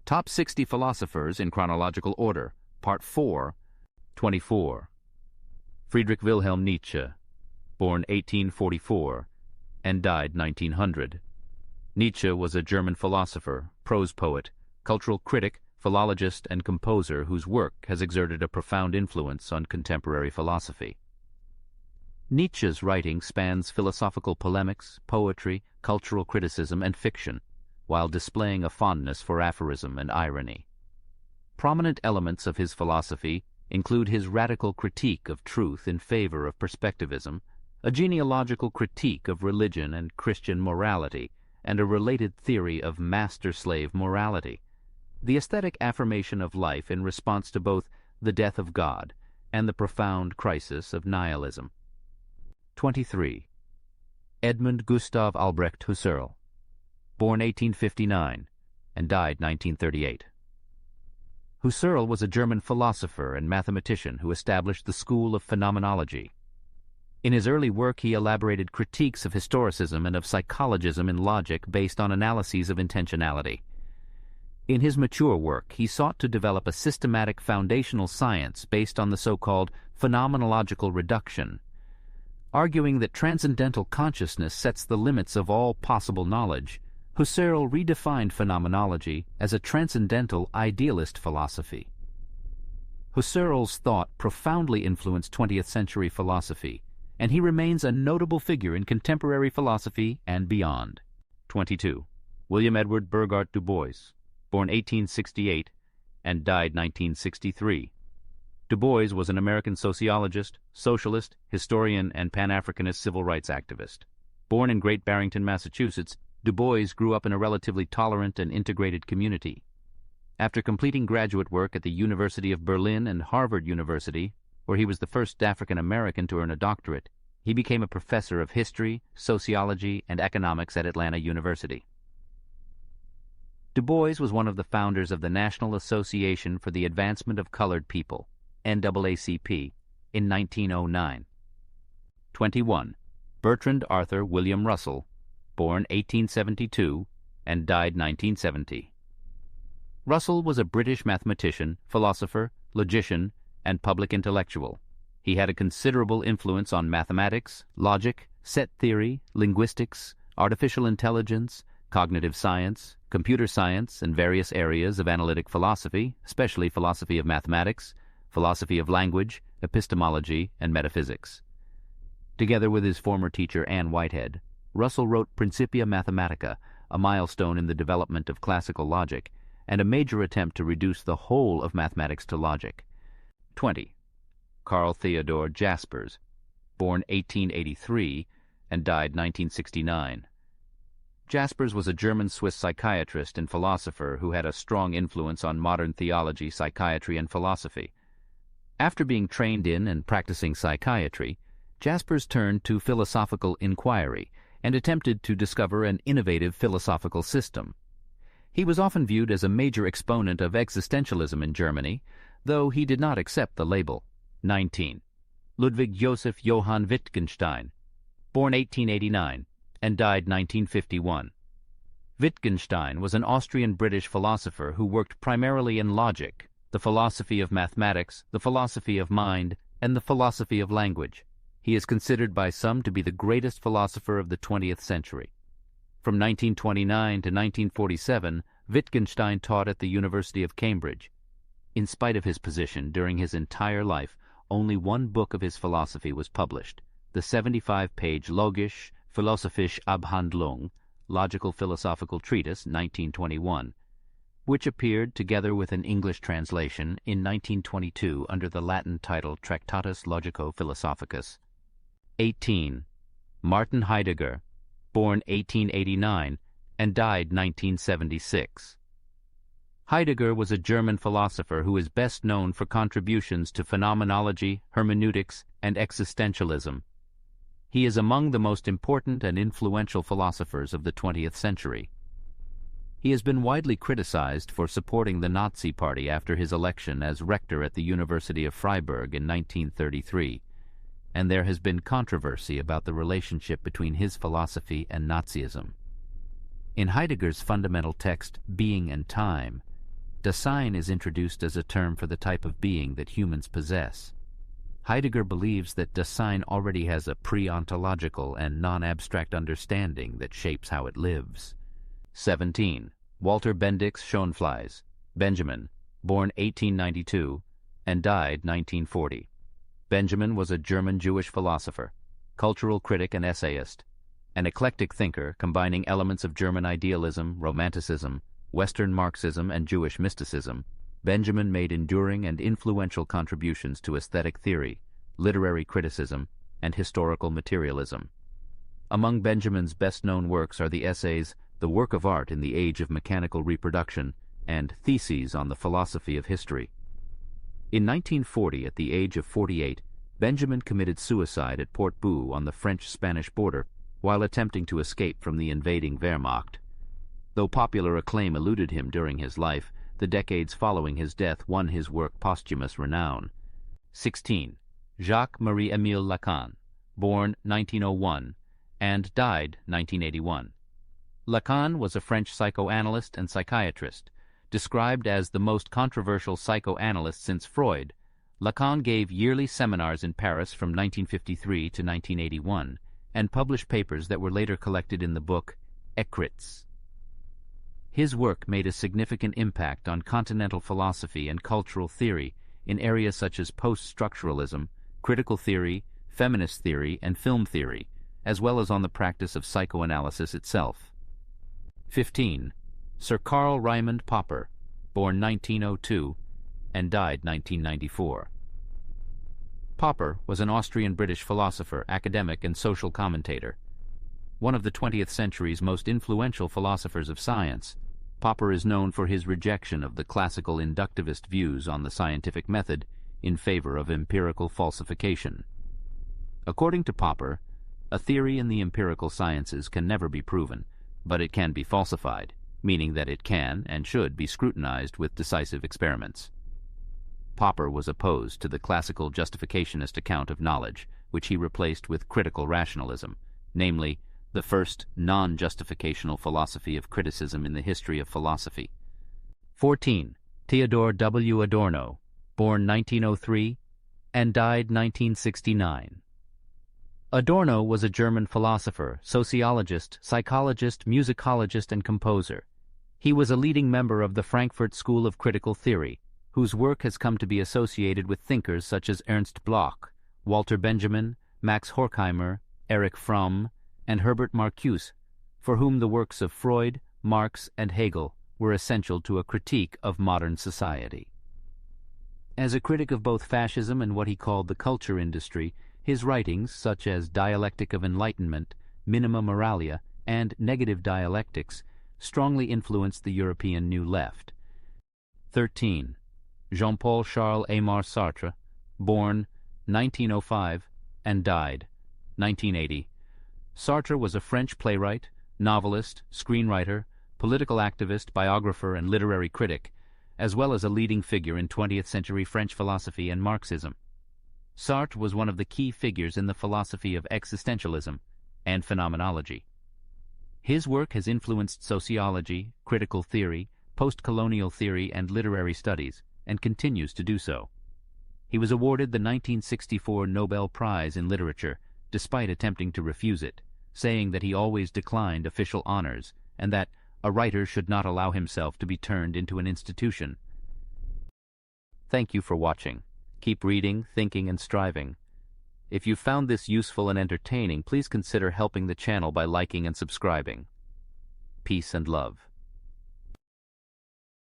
Top 60 Philosophers in Chronological Order, Part 4, 24. Friedrich Wilhelm Nietzsche, born 1844 and died 1900. Nietzsche was a German philosopher, prose poet, cultural critic, philologist, and composer whose work has exerted a profound influence on contemporary philosophy. Nietzsche's writing spans philosophical polemics, poetry, cultural criticism, and fiction, while displaying a fondness for aphorism and irony. Prominent elements of his philosophy include his radical critique of truth in favor of perspectivism, a genealogical critique of religion and Christian morality, and a related theory of master-slave morality, the aesthetic affirmation of life in response to both the death of God and the profound crisis of nihilism. 23. Edmund Gustav Albrecht Husserl, born 1859 and died 1938. Husserl was a German philosopher and mathematician who established the school of phenomenology. In his early work, he elaborated critiques of historicism and of psychologism in logic based on analyses of intentionality. In his mature work, he sought to develop a systematic foundational science based on the so-called phenomenological reduction. Arguing that transcendental consciousness sets the limits of all possible knowledge, Husserl redefined phenomenology as a transcendental idealist philosophy. Husserl's thought profoundly influenced 20th century philosophy, and he remains a notable figure in contemporary philosophy and beyond. 22. William Edward Burghardt Du Bois, born 1868 and died 1963. Du Bois was an American sociologist, socialist, historian, and Pan-Africanist civil rights activist. Born in Great Barrington, Massachusetts, Du Bois grew up in a relatively tolerant and integrated community. After completing graduate work at the University of Berlin and Harvard University, where he was the first African-American to earn a doctorate, he became a professor of history, sociology, and economics at Atlanta University. Du Bois was one of the founders of the National Association for the Advancement of Colored People, NAACP, in 1909. 21. Bertrand Arthur William Russell, born 1872 and died 1970. Russell was a British mathematician, philosopher, logician, and public intellectual. He had a considerable influence on mathematics, logic, set theory, linguistics, artificial intelligence, cognitive science, computer science, and various areas of analytic philosophy, especially philosophy of mathematics, philosophy of language, epistemology, and metaphysics. Together with his former teacher Anne Whitehead, Russell wrote Principia Mathematica, a milestone in the development of classical logic, and a major attempt to reduce the whole of mathematics to logic. 20. Carl Theodor Jaspers, born 1883 and died 1969. Jaspers was a German-Swiss psychiatrist and philosopher who had a strong influence on modern theology, psychiatry, and philosophy. After being trained in and practicing psychiatry, Jaspers turned to philosophical inquiry and attempted to discover an innovative philosophical system. He was often viewed as a major exponent of existentialism in Germany, though he did not accept the label. 19. Ludwig Joseph Johann Wittgenstein, born 1889 and died 1951. Wittgenstein was an Austrian-British philosopher who worked primarily in logic, the philosophy of mathematics, the philosophy of mind, and the philosophy of language. He is considered by some to be the greatest philosopher of the 20th century. From 1929 to 1947, Wittgenstein taught at the University of Cambridge. In spite of his position during his entire life, only one book of his philosophy was published, the 75-page Logische Philosophische Abhandlung, Logical Philosophical Treatise, 1921, which appeared together with an English translation in 1922 under the Latin title Tractatus Logico-Philosophicus. 18. Martin Heidegger, born 1889 and died 1976. Heidegger was a German philosopher who is best known for contributions to phenomenology, hermeneutics, and existentialism. He is among the most important and influential philosophers of the 20th century. He has been widely criticized for supporting the Nazi Party after his election as rector at the University of Freiburg in 1933, and there has been controversy about the relationship between his philosophy and Nazism. In Heidegger's fundamental text, Being and Time, Dasein is introduced as a term for the type of being that humans possess. Heidegger believes that Dasein already has a pre-ontological and non-abstract understanding that shapes how it lives. 17. Walter Bendix Schoenflies, Benjamin, born 1892 and died 1940. Benjamin was a German Jewish philosopher, cultural critic and essayist, an eclectic thinker combining elements of German idealism, Romanticism, Western Marxism, and Jewish mysticism. Benjamin made enduring and influential contributions to aesthetic theory, literary criticism, and historical materialism. Among Benjamin's best-known works are the essays The Work of Art in the Age of Mechanical Reproduction and Theses on the Philosophy of History. In 1940, at the age of 48, Benjamin committed suicide at Port Bou on the French-Spanish border while attempting to escape from the invading Wehrmacht. Though popular acclaim eluded him during his life, the decades following his death won his work posthumous renown. 16. Jacques-Marie-Émile Lacan, born 1901 and died 1981. Lacan was a French psychoanalyst and psychiatrist. Described as the most controversial psychoanalyst since Freud, Lacan gave yearly seminars in Paris from 1953 to 1981 and published papers that were later collected in the book Écrits. His work made a significant impact on continental philosophy and cultural theory in areas such as post-structuralism, critical theory, feminist theory, and film theory, as well as on the practice of psychoanalysis itself. 15. Sir Karl Raimund Popper, born 1902 and died 1994. Popper was an Austrian-British philosopher, academic, and social commentator. One of the 20th century's most influential philosophers of science, Popper is known for his rejection of the classical inductivist views on the scientific method in favor of empirical falsification. According to Popper, a theory in the empirical sciences can never be proven, but it can be falsified, meaning that it can and should be scrutinized with decisive experiments. Popper was opposed to the classical justificationist account of knowledge, which he replaced with critical rationalism, namely, the first non-justificational philosophy of criticism in the history of philosophy. 14. Theodor W. Adorno, born 1903 and died 1969. Adorno was a German philosopher, sociologist, psychologist, musicologist, and composer. He was a leading member of the Frankfurt School of Critical Theory, whose work has come to be associated with thinkers such as Ernst Bloch, Walter Benjamin, Max Horkheimer, Erich Fromm, and Herbert Marcuse, for whom the works of Freud, Marx, and Hegel were essential to a critique of modern society. As a critic of both fascism and what he called the culture industry, his writings, such as Dialectic of Enlightenment, Minima Moralia, and Negative Dialectics, strongly influenced the European New Left. 13. Jean-Paul Charles Aimar Sartre, born 1905 and died 1980. Sartre was a French playwright, novelist, screenwriter, political activist, biographer, and literary critic, as well as a leading figure in 20th century French philosophy and Marxism. Sartre was one of the key figures in the philosophy of existentialism and phenomenology. His work has influenced sociology, critical theory, post-colonial theory, and literary studies, and continues to do so. He was awarded the 1964 Nobel Prize in Literature, despite attempting to refuse it, saying that he always declined official honors and that a writer should not allow himself to be turned into an institution. Thank you for watching. Keep reading, thinking, and striving. If you found this useful and entertaining, please consider helping the channel by liking and subscribing. Peace and love.